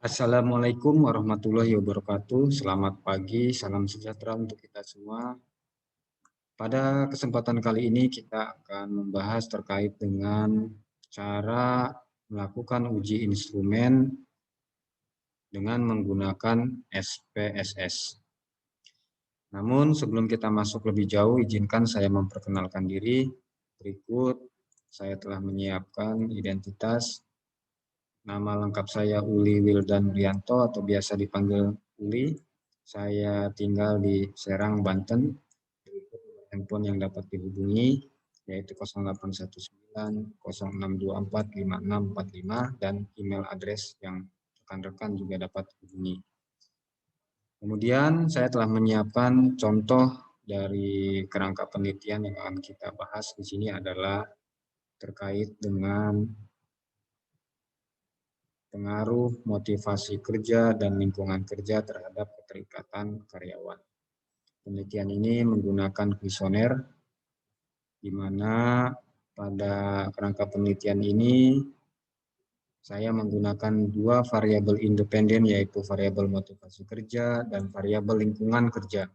Assalamualaikum warahmatullahi wabarakatuh. Selamat pagi, salam sejahtera untuk kita semua. Pada kesempatan kali ini kita akan membahas terkait dengan cara melakukan uji instrumen dengan menggunakan SPSS. Namun sebelum kita masuk lebih jauh, izinkan saya memperkenalkan diri. Berikut saya telah menyiapkan identitas. Nama lengkap saya Uli Wildan Rianto atau biasa dipanggil Uli. Saya tinggal di Serang, Banten. Berikut handphone yang dapat dihubungi yaitu 0819 0624 5645 dan email address yang rekan-rekan juga dapat hubungi. Kemudian saya telah menyiapkan contoh dari kerangka penelitian yang akan kita bahas di sini adalah terkait dengan pengaruh motivasi kerja dan lingkungan kerja terhadap keterikatan karyawan. Penelitian ini menggunakan kuesioner, di mana pada kerangka penelitian ini saya menggunakan dua variabel independen, yaitu variabel motivasi kerja dan variabel lingkungan kerja.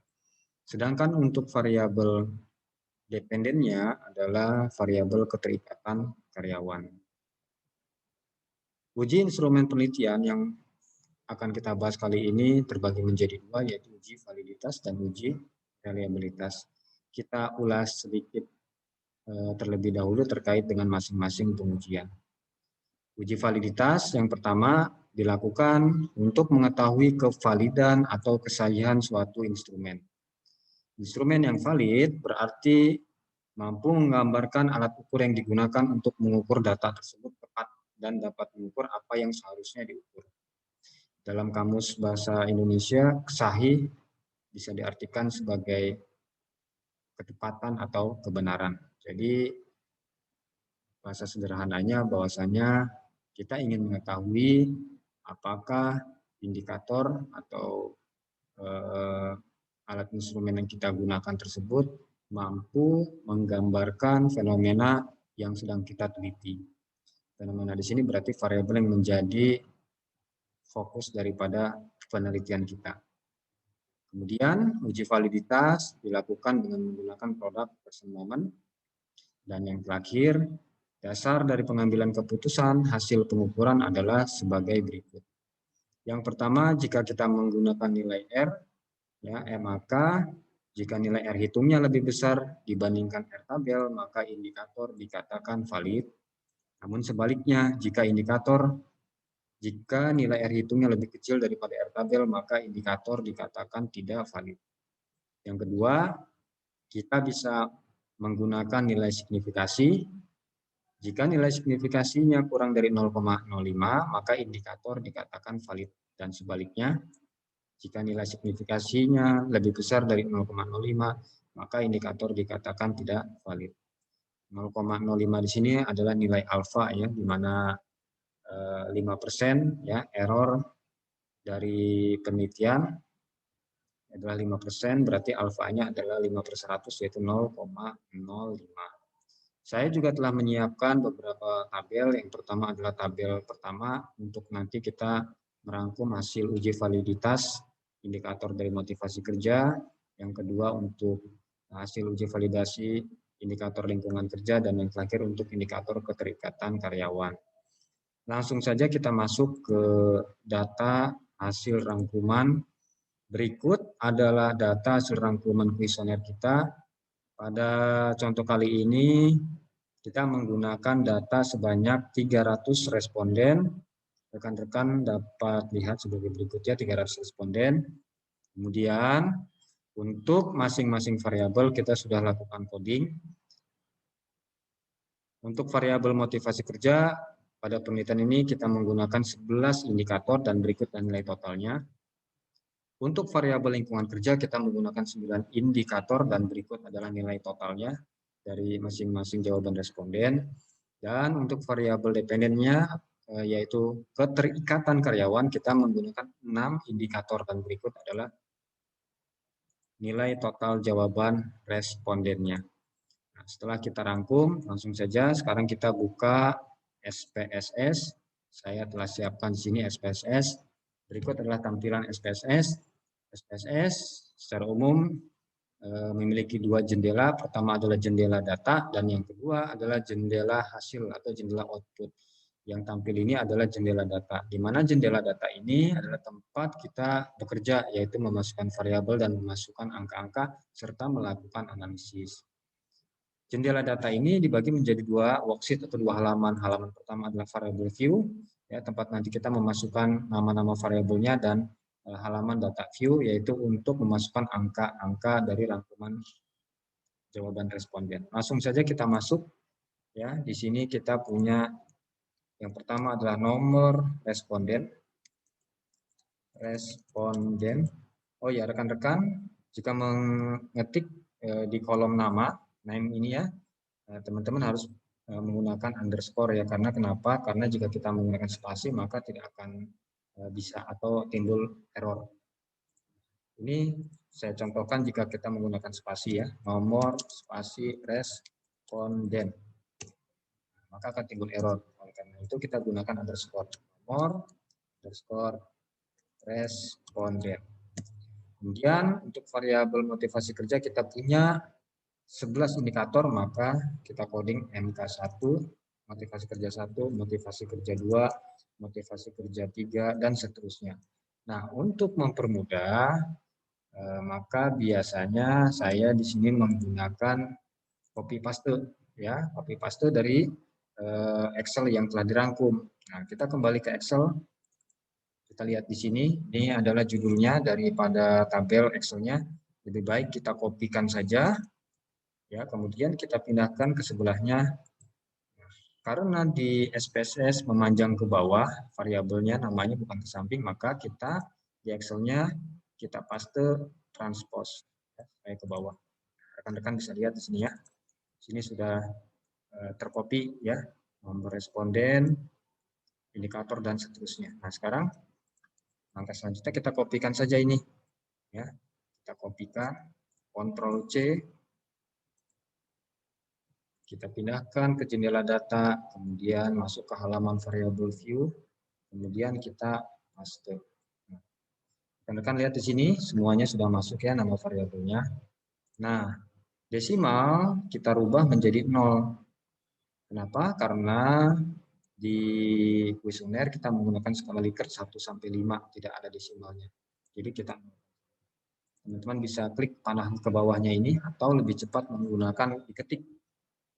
Sedangkan untuk variabel dependennya adalah variabel keterikatan karyawan. Uji instrumen penelitian yang akan kita bahas kali ini terbagi menjadi dua, yaitu uji validitas dan uji reliabilitas. Kita ulas sedikit terlebih dahulu terkait dengan masing-masing pengujian. Uji validitas yang pertama dilakukan untuk mengetahui kevalidan atau kesahihan suatu instrumen. Instrumen yang valid berarti mampu menggambarkan alat ukur yang digunakan untuk mengukur data tersebut tepat dan dapat mengukur apa yang seharusnya diukur. Dalam kamus bahasa Indonesia, sahih bisa diartikan sebagai ketepatan atau kebenaran. Jadi bahasa sederhananya bahwasanya kita ingin mengetahui apakah indikator atau alat instrumen yang kita gunakan tersebut mampu menggambarkan fenomena yang sedang kita teliti. Fenomena di sini berarti variabel yang menjadi fokus daripada penelitian kita. Kemudian uji validitas dilakukan dengan menggunakan produk person moment. Dan yang terakhir, dasar dari pengambilan keputusan hasil pengukuran adalah sebagai berikut. Yang pertama, jika kita menggunakan nilai R, ya, MAK, jika nilai R hitungnya lebih besar dibandingkan R tabel, maka indikator dikatakan valid. Namun sebaliknya, jika nilai R hitungnya lebih kecil daripada R tabel, maka indikator dikatakan tidak valid. Yang kedua, kita bisa menggunakan nilai signifikasi. Jika nilai signifikasinya kurang dari 0,05, maka indikator dikatakan valid. Dan sebaliknya, jika nilai signifikasinya lebih besar dari 0,05, maka indikator dikatakan tidak valid. 0,05 di sini adalah nilai alfa, ya, di mana 5% ya error dari penelitian adalah 5%, berarti alfanya adalah 5/100 yaitu 0,05. Saya juga telah menyiapkan beberapa tabel. Yang pertama adalah tabel pertama untuk nanti kita merangkum hasil uji validitas indikator dari motivasi kerja. Yang kedua untuk hasil uji validasi indikator lingkungan kerja, dan yang terakhir untuk indikator keterikatan karyawan. Langsung saja kita masuk ke data hasil rangkuman. Berikut adalah data hasil rangkuman kuesioner kita. Pada contoh kali ini kita menggunakan data sebanyak 300 responden. Rekan-rekan dapat lihat sebagai berikut, ya, 300 responden. Kemudian untuk masing-masing variabel kita sudah lakukan coding. Untuk variabel motivasi kerja pada penelitian ini kita menggunakan 11 indikator dan berikut nilai totalnya. Untuk variabel lingkungan kerja kita menggunakan 9 indikator dan berikut adalah nilai totalnya dari masing-masing jawaban responden. Dan untuk variabel dependennya yaitu keterikatan karyawan kita menggunakan 6 indikator dan berikut adalah nilai total jawaban respondennya. Nah, setelah kita rangkum, langsung saja sekarang kita buka SPSS. Saya telah siapkan di sini SPSS. Berikut adalah tampilan SPSS. SPSS secara umum memiliki dua jendela. Pertama adalah jendela data dan yang kedua adalah jendela hasil atau jendela output. Yang tampil ini adalah jendela data. Di mana jendela data ini adalah tempat kita bekerja, yaitu memasukkan variabel dan memasukkan angka-angka serta melakukan analisis. Jendela data ini dibagi menjadi dua worksheet atau dua halaman. Halaman pertama adalah variable view, ya, tempat nanti kita memasukkan nama-nama variabelnya, dan halaman data view yaitu untuk memasukkan angka-angka dari rangkuman jawaban responden. Langsung saja kita masuk, ya. Di sini kita punya yang pertama adalah nomor responden. Oh ya, rekan-rekan, jika mengetik di kolom nama, name ini ya, teman-teman harus menggunakan underscore ya. Karena kenapa? Karena jika kita menggunakan spasi maka tidak akan bisa atau timbul error. Ini saya contohkan jika kita menggunakan spasi ya, nomor spasi responden, maka akan timbul error. Oleh karena itu kita gunakan underscore, nomor underscore responden. Kemudian untuk variabel motivasi kerja kita punya 11 indikator, maka kita coding MK1, motivasi kerja 1, motivasi kerja 2, motivasi kerja 3, dan seterusnya. Nah, untuk mempermudah, maka biasanya saya di sini menggunakan copy paste, ya, copy paste dari Excel yang telah dirangkum. Nah, kita kembali ke Excel. Kita lihat di sini, ini adalah judulnya daripada tabel Excel-nya. Lebih baik kita kopikan saja, ya, kemudian kita pindahkan ke sebelahnya. Karena di SPSS memanjang ke bawah, variabelnya namanya bukan ke samping, maka kita di Excel-nya kita paste transpose, ya, ke bawah. Rekan-rekan bisa lihat di sini ya. Sini sudah tercopy ya, nomor responden, indikator, dan seterusnya. Nah, sekarang langkah selanjutnya kita kopikan saja ini, ya. Kita kopikan, Ctrl C, kita pindahkan ke jendela data, kemudian masuk ke halaman variable view, kemudian kita paste. Rekan-rekan lihat di sini semuanya sudah masuk ya nama variabelnya. Nah, desimal kita rubah menjadi 0. Kenapa? Karena di kuesioner kita menggunakan skala Likert 1 sampai 5, tidak ada desimalnya. Jadi kita, teman-teman bisa klik panah ke bawahnya ini atau lebih cepat menggunakan diketik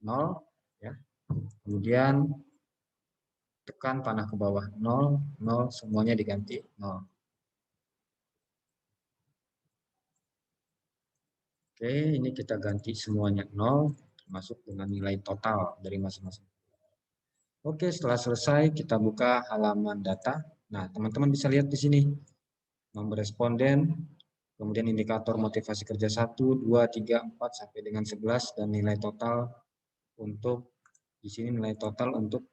0 ya. Kemudian tekan panah ke bawah 0, 0, semuanya diganti 0. Oke, ini kita ganti semuanya 0, termasuk dengan nilai total dari masing-masing. Oke, setelah selesai kita buka halaman data. Nah, teman-teman bisa lihat di sini nomor responden, kemudian indikator motivasi kerja 1, 2, 3, 4 sampai dengan 11, dan nilai total untuk di sini nilai total untuk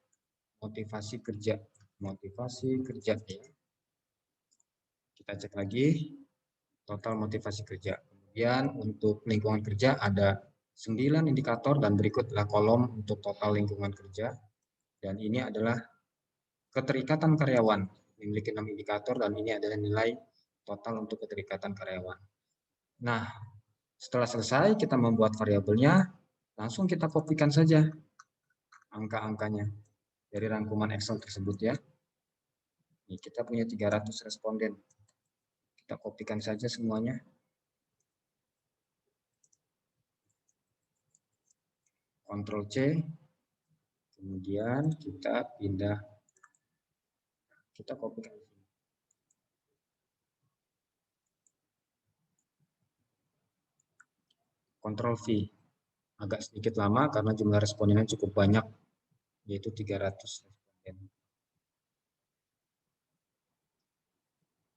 motivasi kerja. Motivasi kerja ya. Kita cek lagi total motivasi kerja. Kemudian untuk lingkungan kerja ada 9 indikator dan berikut adalah kolom untuk total lingkungan kerja. Dan ini adalah keterikatan karyawan, memiliki 6 indikator, dan ini adalah nilai total untuk keterikatan karyawan. Nah, setelah selesai kita membuat variabelnya, langsung kita kopikan saja angka-angkanya dari rangkuman Excel tersebut ya. Ini kita punya 300 responden. Kita kopikan saja semuanya. Ctrl C. Kemudian kita pindah, kita kopikan. Ctrl V. Agak sedikit lama karena jumlah respondennya cukup banyak, yaitu 300 responden.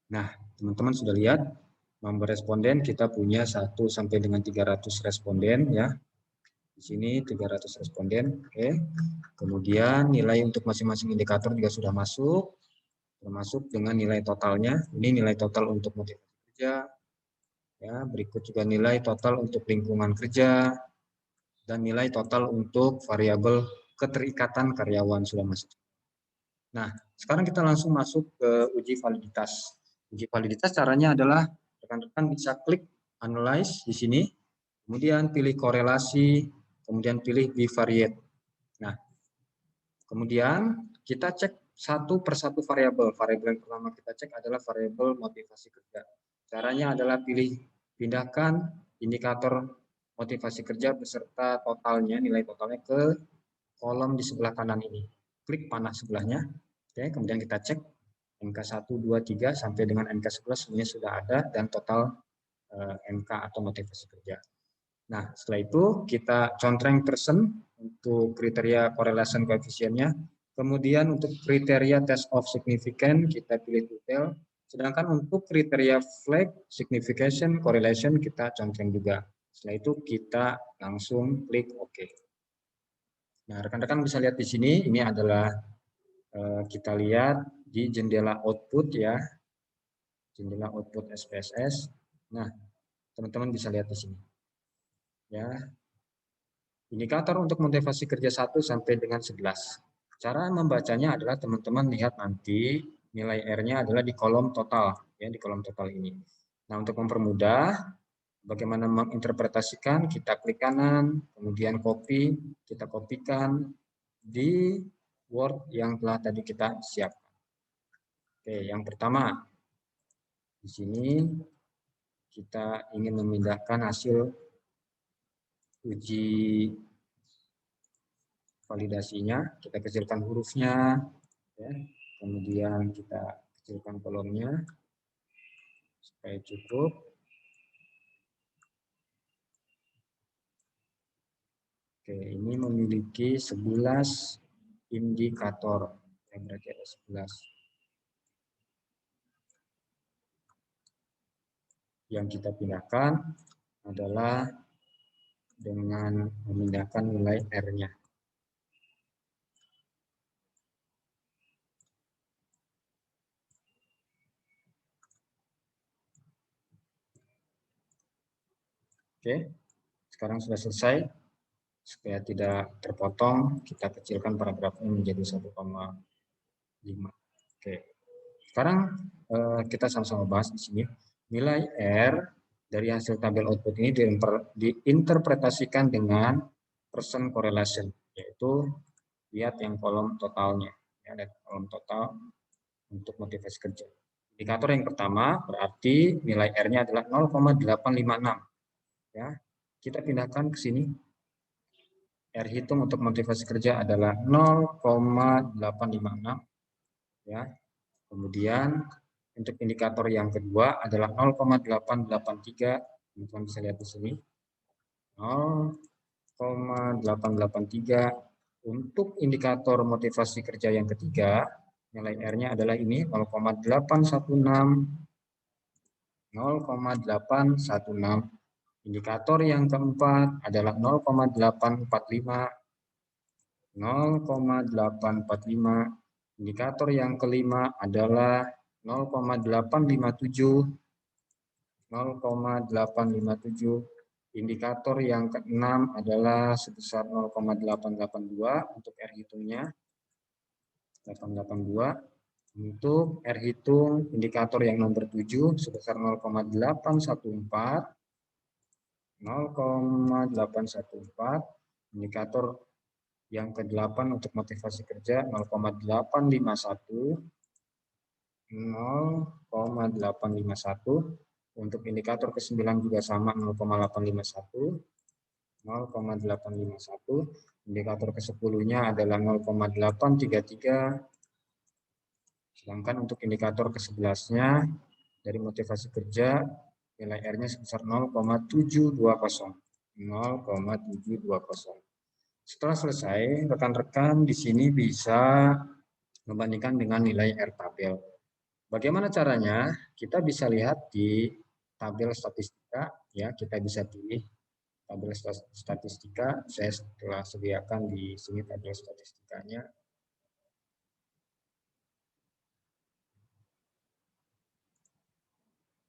Nah, teman-teman sudah lihat nomor responden kita punya 1 sampai dengan 300 responden ya. Di sini 300 responden. Oke. Kemudian nilai untuk masing-masing indikator juga sudah masuk, termasuk dengan nilai totalnya. Ini nilai total untuk motivasi kerja. Ya, berikut juga nilai total untuk lingkungan kerja dan nilai total untuk variabel keterikatan karyawan sudah masuk. Nah, sekarang kita langsung masuk ke uji validitas. Uji validitas caranya adalah rekan-rekan bisa klik analyze di sini, kemudian pilih korelasi, kemudian pilih bivariate. Nah, kemudian kita cek satu persatu variabel. Variabel yang pertama kita cek adalah variabel motivasi kerja. Caranya adalah pindahkan indikator motivasi kerja beserta totalnya, nilai totalnya ke kolom di sebelah kanan ini. Klik panah sebelahnya. Oke, kemudian kita cek MK1, 2, 3 sampai dengan MK11 semuanya sudah ada dan total MK atau motivasi kerja. Nah, setelah itu kita contreng person untuk kriteria correlation koefisiennya. Kemudian untuk kriteria test of significance kita pilih detail. Sedangkan untuk kriteria flag, signification, correlation kita contreng juga. Setelah itu kita langsung klik OK. Nah, rekan-rekan bisa lihat di sini, ini adalah kita lihat di jendela output ya, jendela output SPSS. Nah, teman-teman bisa lihat di sini. Ya, indikator untuk motivasi kerja 1 sampai dengan 11. Cara membacanya adalah teman-teman lihat nanti nilai R-nya adalah di kolom total, ya di kolom total ini. Nah, untuk mempermudah bagaimana menginterpretasikan, kita klik kanan, kemudian copy, kita kopikan di Word yang telah tadi kita siapkan. Oke, yang pertama di sini kita ingin memindahkan hasil uji validasinya, kita kecilkan hurufnya, ya. Kemudian kita kecilkan kolomnya supaya cukup. Oke, ini memiliki 11 indikator, yang berarti ada 11. Yang kita pindahkan adalah dengan memindahkan nilai R-nya. Oke, sekarang sudah selesai. Supaya tidak terpotong, kita kecilkan paragrafnya menjadi 1,5. Oke, sekarang kita sama-sama bahas di sini. Nilai R dari hasil tabel output ini diinterpretasikan dengan percent correlation, yaitu lihat yang kolom totalnya, ya, ada kolom total untuk motivasi kerja. Indikator yang pertama berarti nilai R-nya adalah 0,856. Ya, kita pindahkan ke sini. R hitung untuk motivasi kerja adalah 0,856. Ya. Kemudian untuk indikator yang kedua adalah 0,883. Teman-teman bisa lihat di sini. 0,883. Untuk indikator motivasi kerja yang ketiga, nilai R-nya adalah ini 0,816. 0,816. Indikator yang keempat adalah 0,845. 0,845. Indikator yang kelima adalah 0,857. 0,857. Indikator yang keenam adalah sebesar 0,882 untuk R hitungnya. 882. Untuk R hitung indikator yang nomor 7 sebesar 0,814. 0,814. Indikator yang ke-8 untuk motivasi kerja 0,851. 0,851. Untuk indikator ke-9 juga sama 0,851. 0,851. Indikator ke-10-nya adalah 0,833. Sedangkan untuk indikator ke-11-nya dari motivasi kerja nilai R-nya sebesar 0,720. 0,720. Setelah selesai, rekan-rekan di sini bisa membandingkan dengan nilai R tabel. Bagaimana caranya? Kita bisa lihat di tabel statistika, ya, kita bisa pilih tabel statistika. Saya telah sediakan di sini tabel statistikanya.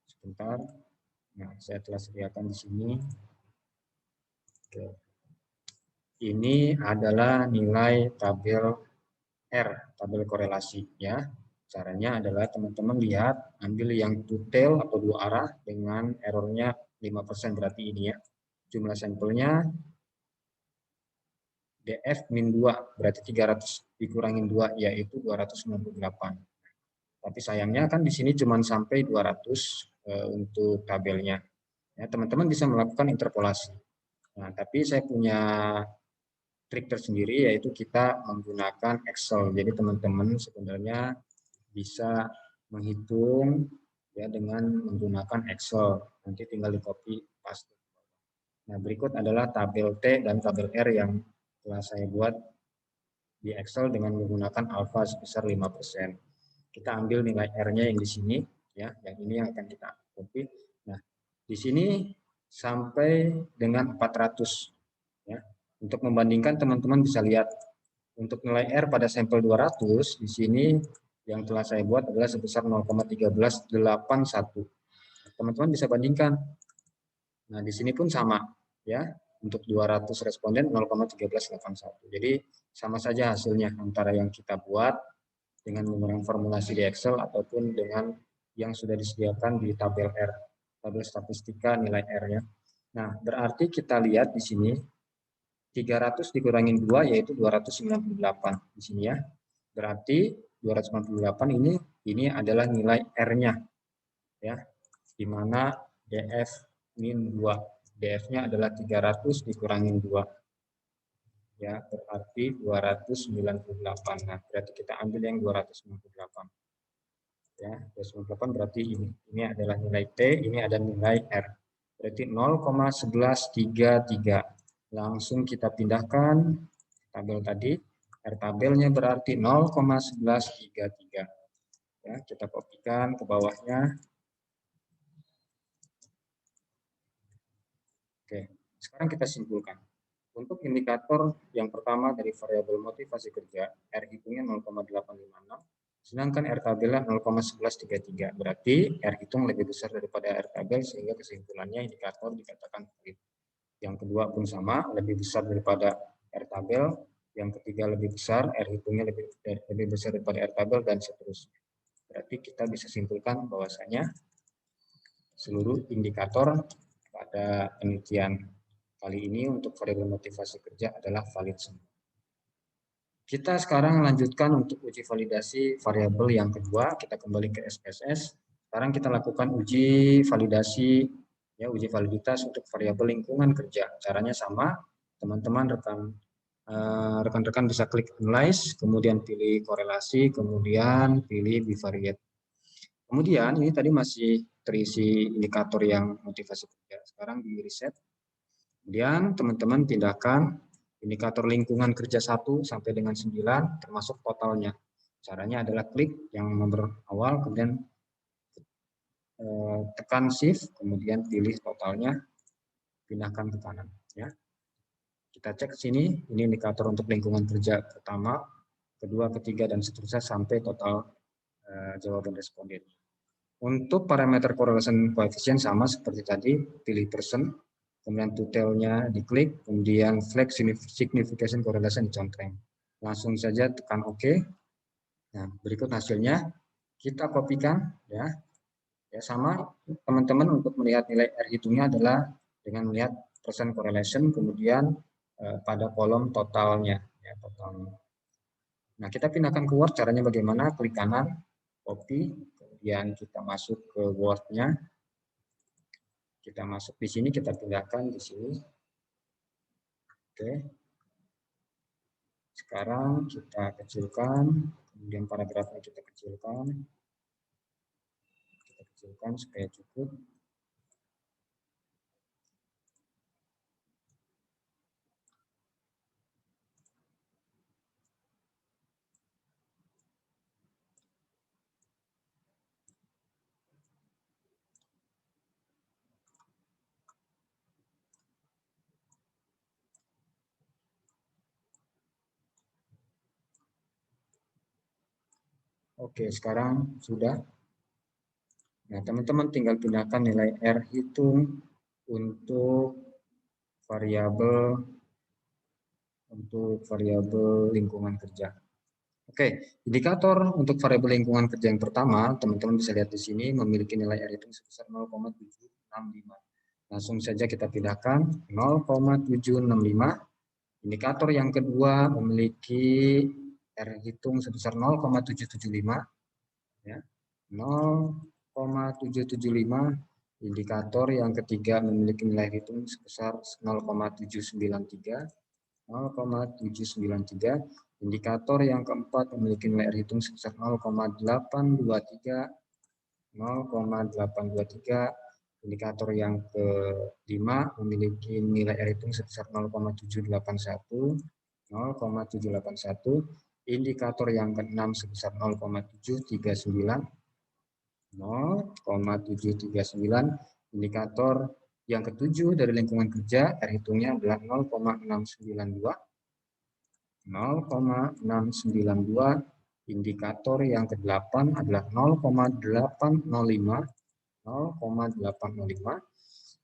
Sebentar. Nah, saya telah sediakan di sini. Oke. Ini adalah nilai tabel R, tabel korelasi, ya. Caranya adalah teman-teman lihat, ambil yang two tail atau dua arah dengan errornya 5%, berarti ini ya. Jumlah sampelnya DF min 2, berarti 300 dikurangin 2, yaitu 298. Tapi sayangnya kan di sini cuma sampai 200 untuk tabelnya. Ya, teman-teman bisa melakukan interpolasi. Nah, tapi saya punya trik tersendiri, yaitu kita menggunakan Excel. Jadi teman-teman sebenarnya bisa menghitung ya dengan menggunakan Excel. Nanti tinggal di copy paste. Nah, berikut adalah tabel T dan tabel R yang telah saya buat di Excel dengan menggunakan alfa sebesar 5%. Kita ambil nilai R-nya yang di sini ya, yang ini yang akan kita copy. Nah, di sini sampai dengan 400 ya. Untuk membandingkan teman-teman bisa lihat untuk nilai R pada sampel 200 di sini yang telah saya buat adalah sebesar 0,1381. Teman-teman bisa bandingkan. Nah, di sini pun sama ya. Untuk 200 responden 0,1381. Jadi sama saja hasilnya antara yang kita buat dengan menggunakan formulasi di Excel ataupun dengan yang sudah disediakan di tabel R, tabel statistika nilai R-nya. Nah, berarti kita lihat di sini 300 dikurangin 2 yaitu 298 di sini ya. Berarti 298 ini adalah nilai R-nya ya. Di mana DF min 2. DF-nya adalah 300 dikurangin 2. Ya, berarti 298. Nah, berarti kita ambil yang 298. Ya, 298 berarti ini. Ini adalah nilai T, ini ada nilai R. Berarti 0,1133. Langsung kita pindahkan tabel tadi. R tabelnya berarti 0,1133. Ya, kita kopikan ke bawahnya. Oke, sekarang kita simpulkan. Untuk indikator yang pertama dari variabel motivasi kerja, R hitungnya 0,856, sedangkan R tabelnya 0,1133. Berarti R hitung lebih besar daripada R tabel, sehingga kesimpulannya indikator dikatakan valid. Yang kedua pun sama, lebih besar daripada R tabel. Yang ketiga lebih besar, R hitungnya lebih besar daripada R tabel, dan seterusnya. Berarti kita bisa simpulkan bahwasanya seluruh indikator pada penelitian kali ini untuk variabel motivasi kerja adalah valid semua. Kita sekarang lanjutkan untuk uji validasi variabel yang kedua. Kita kembali ke SPSS. Sekarang kita lakukan uji validasi, ya, uji validitas untuk variabel lingkungan kerja. Caranya sama, teman-teman rekan-rekan bisa klik analyze, kemudian pilih korelasi, kemudian pilih bivariate. Kemudian ini tadi masih terisi indikator yang motivasi kerja. Sekarang di reset. Kemudian teman-teman pindahkan indikator lingkungan kerja 1 sampai dengan 9 termasuk totalnya. Caranya adalah klik yang nomor awal, kemudian tekan shift, kemudian pilih totalnya, pindahkan ke kanan. Ya. Kita cek ke sini, ini indikator untuk lingkungan kerja pertama, kedua, ketiga, dan seterusnya sampai total jawaban responden. Untuk parameter correlation coefficient sama seperti tadi, pilih persen, kemudian detailnya diklik, kemudian flag signification correlation dicontreng. Langsung saja tekan OK. Nah, berikut hasilnya kita kopikan ya. Ya sama teman-teman untuk melihat nilai R hitungnya adalah dengan melihat persen correlation, kemudian pada kolom totalnya ya, totalnya. Nah, kita pindahkan ke Word, caranya bagaimana? Klik kanan, copy, kemudian kita masuk ke Word-nya. Kita masuk di sini, kita pindahkan di sini. Oke. Sekarang kita kecilkan, kemudian paragrafnya kita kecilkan. Kita kecilkan supaya cukup. Oke, sekarang sudah. Nah, teman-teman tinggal pindahkan nilai R hitung untuk variabel lingkungan kerja. Oke, indikator untuk variabel lingkungan kerja yang pertama, teman-teman bisa lihat di sini memiliki nilai R hitung sebesar 0,765. Langsung saja kita pindahkan 0,765. Indikator yang kedua memiliki R hitung sebesar 0,775, ya. 0,775. Indikator yang ketiga memiliki nilai hitung sebesar 0,793. 0,793. Indikator yang keempat memiliki nilai R hitung sebesar 0,823. 0,823. Indikator yang kelima memiliki nilai R hitung sebesar 0,781. 0,781. Indikator yang keenam sebesar 0,739. 0,739. Indikator yang ketujuh dari lingkungan kerja, R hitungnya adalah 0,692. 0,692. Indikator yang ke-8 adalah 0,805. 0,805.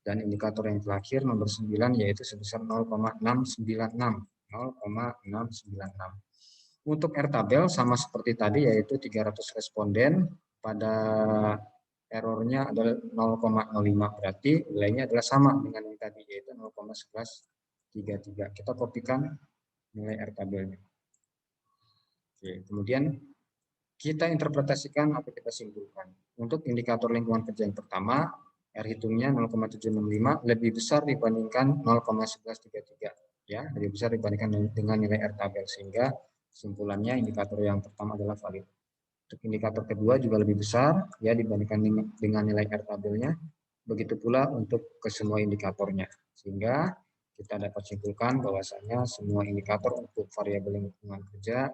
Dan indikator yang terakhir nomor 9 yaitu sebesar 0,696. 0,696. Untuk R tabel sama seperti tadi yaitu 300 responden, pada errornya adalah 0,05, berarti nilainya adalah sama dengan yang tadi yaitu 0,1133. Kita kopikan nilai R tabelnya. Oke, kemudian kita interpretasikan atau kita simpulkan. Untuk indikator lingkungan kerja yang pertama, R hitungnya 0,765 lebih besar dibandingkan 0,1133, ya, lebih besar dibandingkan dengan nilai R tabel, sehingga kesimpulannya indikator yang pertama adalah valid. Untuk indikator kedua juga lebih besar ya dibandingkan dengan nilai R tabelnya. Begitu pula untuk ke semua indikatornya. Sehingga kita dapat simpulkan bahwasanya semua indikator untuk variabel lingkungan kerja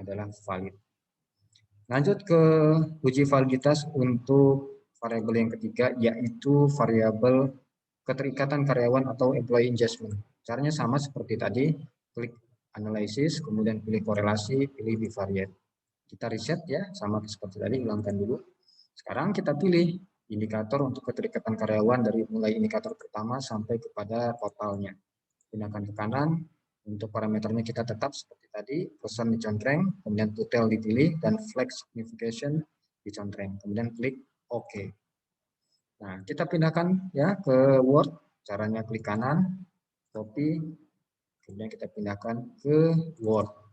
adalah valid. Lanjut ke uji validitas untuk variabel yang ketiga, yaitu variabel keterikatan karyawan atau employee engagement. Caranya sama seperti tadi, klik analisis, kemudian pilih korelasi, pilih bivariate. Kita reset ya, sama seperti tadi, hilangkan dulu. Sekarang kita pilih indikator untuk keterikatan karyawan dari mulai indikator pertama sampai kepada totalnya. Pindahkan ke kanan, untuk parameternya kita tetap seperti tadi, persen dicontreng, kemudian total dipilih, dan flex signification dicontreng. Kemudian klik OK. Nah, kita pindahkan ya ke Word, caranya klik kanan, copy, kemudian kita pindahkan ke Word.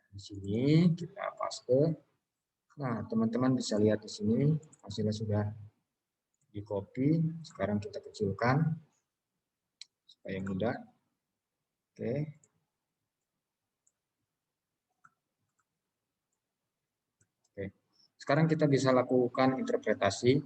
Di sini kita paste. Nah, teman-teman bisa lihat di sini hasilnya sudah di copy. Sekarang kita kecilkan supaya mudah. Oke. Oke. Sekarang kita bisa lakukan interpretasi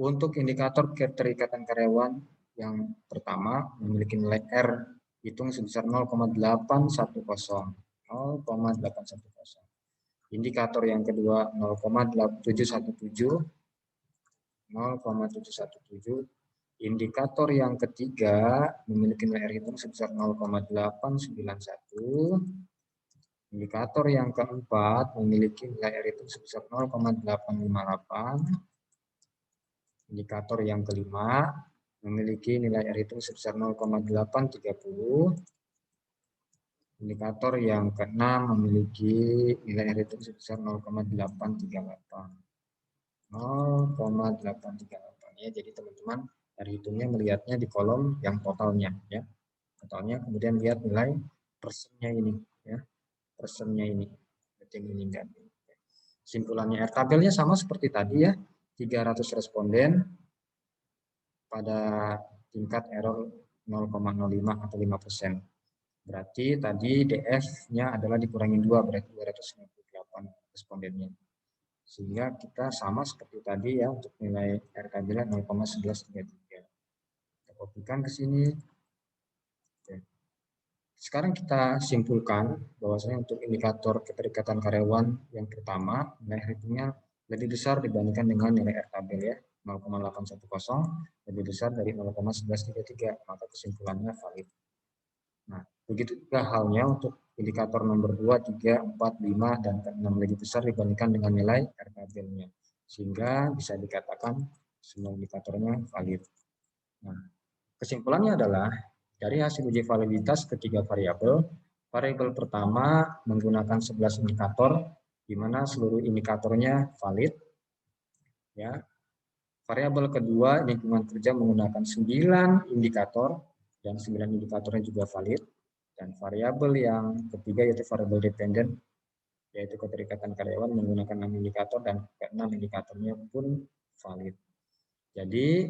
untuk indikator keterikatan karyawan yang pertama memiliki nilai R hitung sebesar 0,810. 0,810. Indikator yang kedua 0,717. 0,717. Indikator yang ketiga memiliki nilai R hitung sebesar 0,891. Indikator yang keempat memiliki nilai R hitung sebesar 0,858. Indikator yang kelima memiliki nilai R hitung sebesar 0,830. Indikator yang keenam memiliki nilai R hitung sebesar 0,838. 0,838 ya. Jadi teman-teman R hitungnya melihatnya di kolom yang totalnya ya. Totalnya, kemudian lihat nilai persennya ini ya. Persennya ini. Ini enggak. Simpulannya R tabelnya sama seperti tadi ya. 300 responden pada tingkat error 0,05 atau 5%. Berarti tadi DF-nya adalah dikurangi 2, berarti 258 respondennya. Sehingga kita sama seperti tadi ya untuk nilai R tabelnya 0,1133. Kita kopikan ke sini. Oke. Sekarang kita simpulkan bahwasanya untuk indikator keterikatan karyawan yang pertama, nilai hitungnya lebih besar dibandingkan dengan nilai R tabel ya, 0,810 lebih besar dari 0,1133, maka kesimpulannya valid. Nah, begitu juga halnya untuk indikator nomor 2, 3, 4, 5, dan 6 lebih besar dibandingkan dengan nilai R tabelnya. Sehingga bisa dikatakan semua indikatornya valid. Nah, kesimpulannya adalah dari hasil uji validitas ketiga variabel, Variabel pertama menggunakan 11 indikator, di mana seluruh indikatornya valid. Ya. Variabel kedua, lingkungan kerja menggunakan 9 indikator, dan 9 indikatornya juga valid. Dan variabel yang ketiga yaitu variabel dependen, yaitu keterikatan karyawan menggunakan 6 indikator, dan ke-6 indikatornya pun valid. Jadi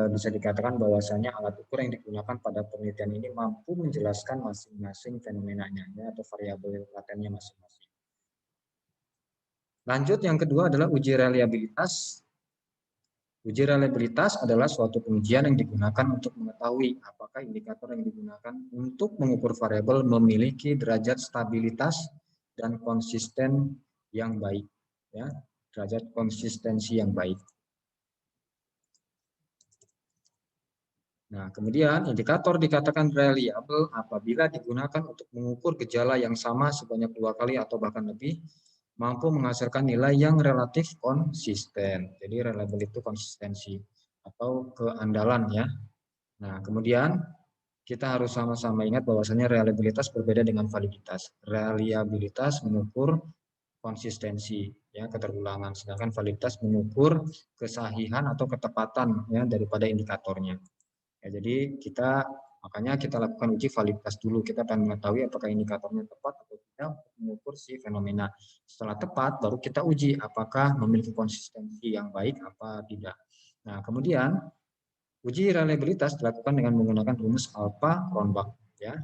bisa dikatakan bahwasanya alat ukur yang digunakan pada penelitian ini mampu menjelaskan masing-masing fenomenanya atau variabel latennya masing-masing. Lanjut, yang kedua adalah uji reliabilitas. Uji reliabilitas adalah suatu pengujian yang digunakan untuk mengetahui apakah indikator yang digunakan untuk mengukur variabel memiliki derajat stabilitas dan konsisten yang baik. Ya, derajat konsistensi yang baik. Nah, kemudian indikator dikatakan reliable apabila digunakan untuk mengukur gejala yang sama sebanyak 2 kali atau bahkan lebih, mampu menghasilkan nilai yang relatif konsisten. Jadi reliable itu konsistensi atau keandalan ya. Nah, kemudian kita harus sama-sama ingat bahwasanya reliabilitas berbeda dengan validitas. Reliabilitas mengukur konsistensi ya, keterulangan, sedangkan validitas mengukur kesahihan atau ketepatan ya daripada indikatornya. Ya, jadi makanya kita lakukan uji validitas dulu. Kita akan mengetahui apakah indikatornya tepat atau tidak untuk mengukur si fenomena. Setelah tepat, baru kita uji apakah memiliki konsistensi yang baik apa tidak. Nah, kemudian uji reliabilitas dilakukan dengan menggunakan rumus Alpha-Cronbach. Ya.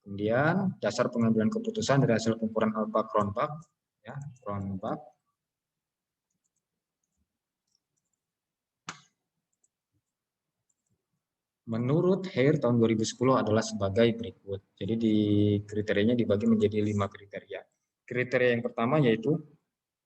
Kemudian dasar pengambilan keputusan dari hasil pengukuran Alpha-Cronbach. Ya, Cronbach. Menurut Hare tahun 2010 adalah sebagai berikut. Jadi di kriterianya dibagi menjadi 5 kriteria. Kriteria yang pertama yaitu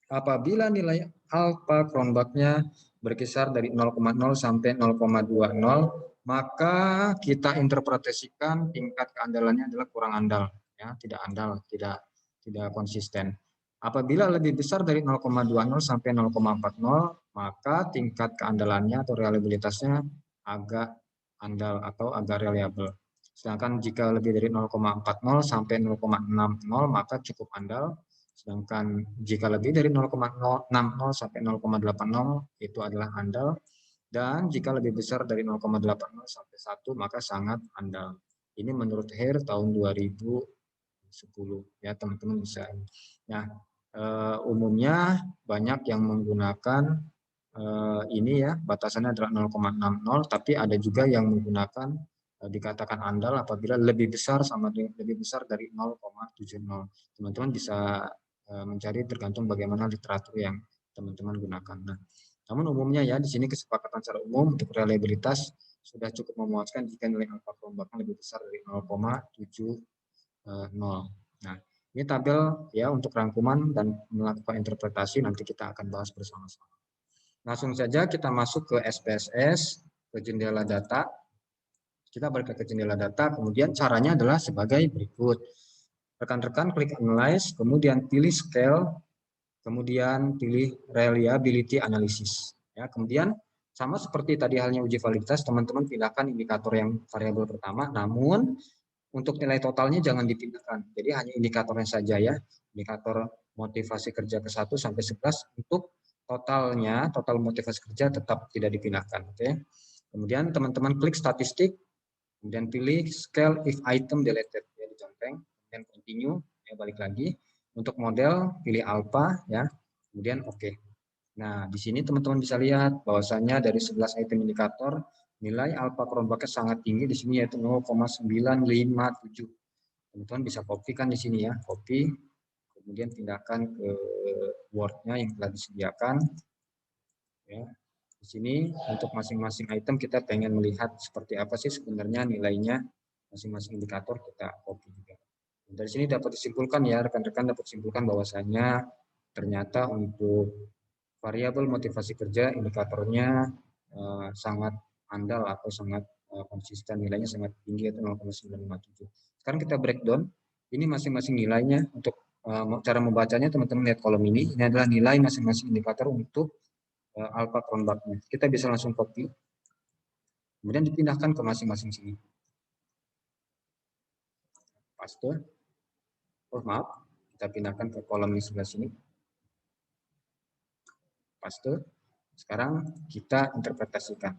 apabila nilai alpha Cronbach-nya berkisar dari 0,0 sampai 0,20, maka kita interpretasikan tingkat keandalannya adalah kurang andal, ya, tidak andal, tidak konsisten. Apabila lebih besar dari 0,20 sampai 0,40, maka tingkat keandalannya atau reliabilitasnya agak andal atau agak reliable. Sedangkan jika lebih dari 0,40 sampai 0,60 maka cukup andal. Sedangkan jika lebih dari 0,60 sampai 0,80 itu adalah andal. Dan jika lebih besar dari 0,80 sampai 1 maka sangat andal. Ini menurut Hare tahun 2010 ya teman-teman bisa. Nah, umumnya banyak yang menggunakan ini ya, batasannya adalah 0,60, tapi ada juga yang menggunakan dikatakan andal apabila lebih besar dari 0,70. Teman-teman bisa mencari tergantung bagaimana literatur yang teman-teman gunakan. Nah, namun umumnya ya di sini kesepakatan secara umum untuk reliabilitas sudah cukup memuaskan jika nilai alpha Cronbach lebih besar dari 0,70. Nah, ini tabel ya untuk rangkuman dan melakukan interpretasi nanti kita akan bahas bersama-sama. Langsung saja kita masuk ke SPSS, ke jendela data. Kita balik ke jendela data, kemudian caranya adalah sebagai berikut. Rekan-rekan klik Analyze, kemudian pilih Scale, kemudian pilih Reliability Analysis. Ya, kemudian sama seperti tadi halnya uji validitas, teman-teman pindahkan indikator yang variabel pertama, namun untuk nilai totalnya jangan dipindahkan. Jadi hanya indikatornya saja ya, indikator motivasi kerja ke 1 sampai 11 untuk totalnya, total motivasi kerja tetap tidak dipindahkan. Oke. Kemudian teman-teman klik statistik, kemudian pilih scale if item deleted, ya diconteng, kemudian continue, ya balik lagi. Untuk model pilih alpha, ya, kemudian oke. Nah, di sini teman-teman bisa lihat bahwasanya dari 11 item indikator, nilai alpha Cronbach sangat tinggi di sini yaitu 0,957. Teman-teman bisa copy kan di sini ya, copy, kemudian pindahkan ke Word-nya yang telah disediakan. Ya, di sini untuk masing-masing item kita pengen melihat seperti apa sih sebenarnya nilainya masing-masing indikator kita copy juga. Dari sini dapat disimpulkan ya rekan-rekan dapat disimpulkan bahwasanya ternyata untuk variabel motivasi kerja indikatornya sangat andal atau sangat konsisten, nilainya sangat tinggi yaitu 0,957. Sekarang kita breakdown ini masing-masing nilainya. Untuk cara membacanya teman-teman lihat kolom ini adalah nilai masing-masing indikator untuk alpha Cronbach-nya. Kita bisa langsung copy, kemudian dipindahkan ke masing-masing sini. Paste. Oh maaf, kita pindahkan ke kolom yang sebelah sini. Paste. Sekarang kita interpretasikan.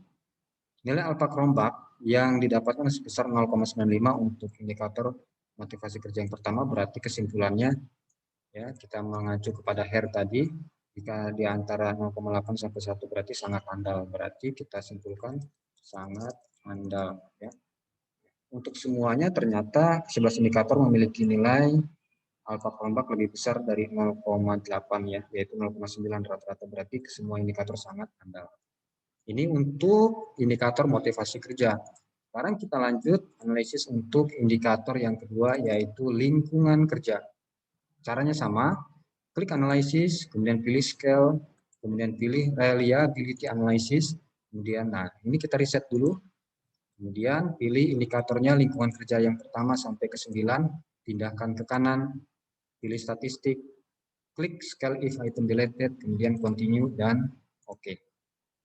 Nilai alfa kerombak yang didapatkan sebesar 0,95 untuk indikator motivasi kerja yang pertama, berarti kesimpulannya ya kita mengacu kepada HER tadi, jika di antara 0,8 sampai 1 berarti sangat andal, berarti kita simpulkan sangat andal ya. Untuk semuanya ternyata 11 indikator memiliki nilai alfa kerombak lebih besar dari 0,8 ya, yaitu 0,9 rata-rata, berarti semua indikator sangat andal. Ini untuk indikator motivasi kerja. Sekarang kita lanjut analisis untuk indikator yang kedua, yaitu lingkungan kerja. Caranya sama, klik analisis, kemudian pilih scale, kemudian pilih reliability analysis, kemudian nah ini kita reset dulu, kemudian pilih indikatornya lingkungan kerja yang pertama sampai ke 9, pindahkan ke kanan, pilih statistik, klik scale if item deleted, kemudian continue dan oke.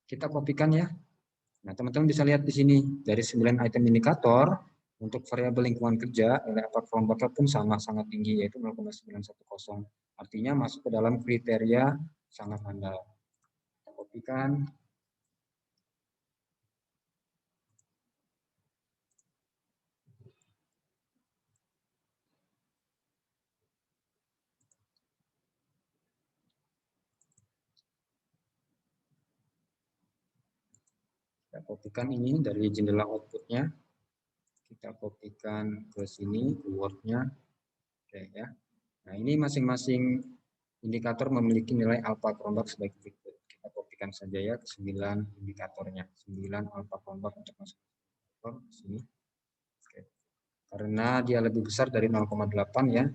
Kita kopikan ya. Nah, teman-teman bisa lihat di sini dari 9 item indikator untuk variabel lingkungan kerja nilai alfa kerombaknya pun sangat tinggi yaitu 0,910. Artinya masuk ke dalam kriteria sangat andal. Kita kopikan. Kita kopikan ini dari jendela outputnya. Kita kopikan ke sini keywordnya. Oke ya. Nah ini masing-masing indikator memiliki nilai alfa kerombak sebagai berikut. Kita kopikan saja ya ke 9 indikatornya. 9 alfa kerombak untuk masuk ke sini. Oke. Karena dia lebih besar dari 0,8 ya,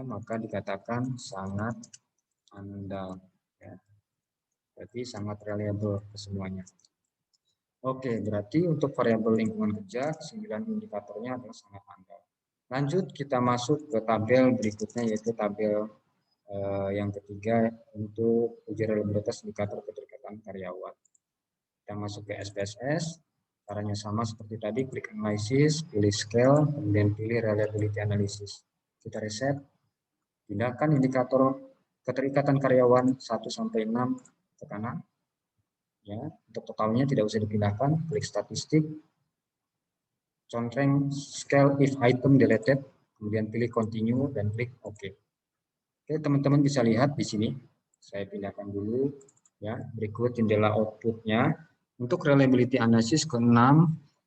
maka dikatakan sangat andal. Ya. Berarti sangat reliable semuanya. Oke, berarti untuk variabel lingkungan kerja, 9 indikatornya adalah sangat andal. Lanjut, kita masuk ke tabel berikutnya, yaitu tabel yang ketiga untuk uji reliabilitas indikator keterikatan karyawan. Kita masuk ke SPSS, caranya sama seperti tadi, klik analisis, pilih scale, kemudian pilih reliability analysis. Kita reset, pindahkan indikator keterikatan karyawan 1 sampai 6 ke kanan. Ya, untuk totalnya tidak usah dipindahkan, klik statistik, contreng scale if item deleted, kemudian pilih continue dan klik OK. Oke, teman-teman bisa lihat di sini. Saya pindahkan dulu ya, berikut jendela outputnya. Untuk reliability analysis ke-6,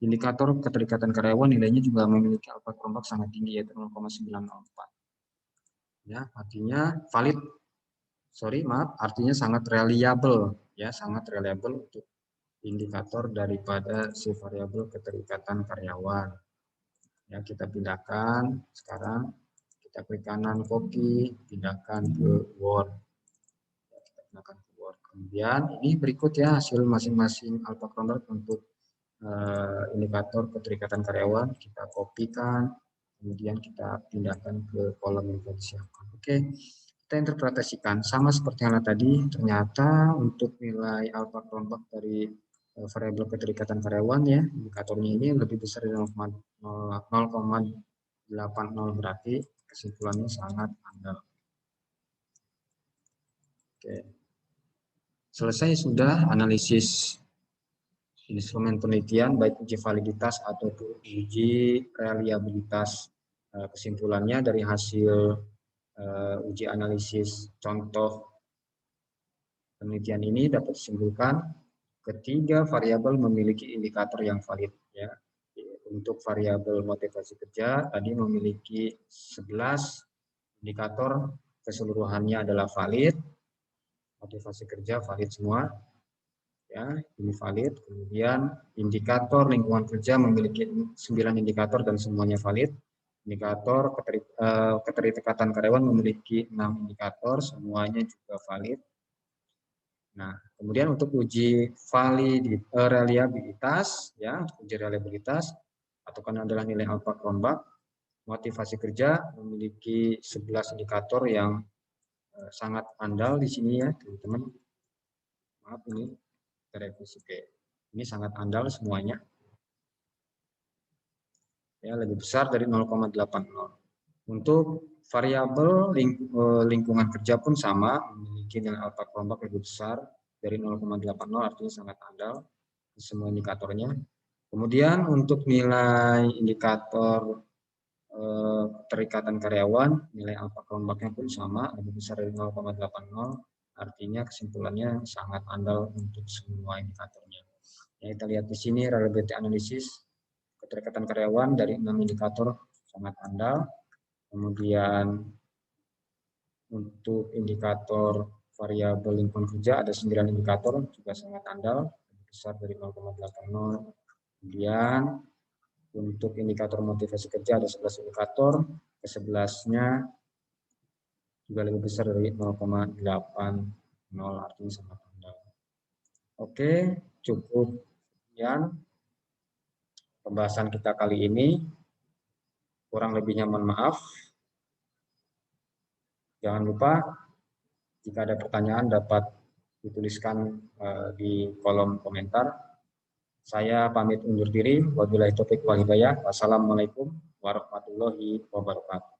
indikator keterikatan karyawan nilainya juga memiliki alfa kerombak sangat tinggi yaitu 0,904. Ya, artinya valid. Artinya sangat reliable ya, sangat reliable untuk indikator daripada si variabel keterikatan karyawan. Ya, kita pindahkan sekarang, kita klik kanan copy, pindahkan ke Word. Ya, kita pindahkan ke Word. Kemudian ini berikut ya hasil masing-masing alfa kerombak untuk indikator keterikatan karyawan. Kita kopikan, kemudian kita pindahkan ke kolom yang telah disiapkan. Oke. Kita interpretasikan sama seperti yang tadi, ternyata untuk nilai alfa kerombak dari variabel keterikatan karyawan ya, indikatornya ini lebih besar dari 0,80, berarti kesimpulannya sangat andal. Oke. Selesai sudah analisis instrumen penelitian baik uji validitas ataupun uji reliabilitas. Kesimpulannya dari hasil uji analisis contoh penelitian ini dapat disimpulkan ketiga variabel memiliki indikator yang valid ya. Untuk variabel motivasi kerja tadi memiliki 11 indikator, keseluruhannya adalah valid. Motivasi kerja valid semua. Ya, ini valid. Kemudian indikator lingkungan kerja memiliki 9 indikator dan semuanya valid. Indikator keterikatan karyawan memiliki 6 indikator, semuanya juga valid. Nah, kemudian untuk uji reliabilitas, ya, uji reliabilitas patokan adalah nilai alfa kerombak. Motivasi kerja memiliki 11 indikator yang sangat andal di sini ya, teman-teman. Maaf ini revisi ke. Ini sangat andal semuanya. Ya, lebih besar dari 0,80. Untuk Variabel lingkungan kerja pun sama, memiliki nilai alfa kelompok lebih besar dari 0,80, artinya sangat andal di semua indikatornya. Kemudian untuk nilai indikator keterikatan karyawan, nilai alfa kelompoknya pun sama, lebih besar dari 0,80, artinya kesimpulannya sangat andal untuk semua indikatornya. Yang kita lihat di sini reliability analysis, keterikatan karyawan dari 6 indikator sangat andal. Kemudian untuk indikator variabel lingkungan kerja ada 9 indikator juga sangat andal, lebih besar dari 0,80. Kemudian untuk indikator motivasi kerja ada 11 indikator, ke-11-nya juga lebih besar dari 0,80, artinya sangat andal. Oke, cukup sekian pembahasan kita kali ini. Kurang lebihnya mohon maaf. Jangan lupa jika ada pertanyaan dapat dituliskan di kolom komentar. Saya pamit undur diri. Wabillahi taufiq wal hidayah. Wassalamualaikum warahmatullahi wabarakatuh.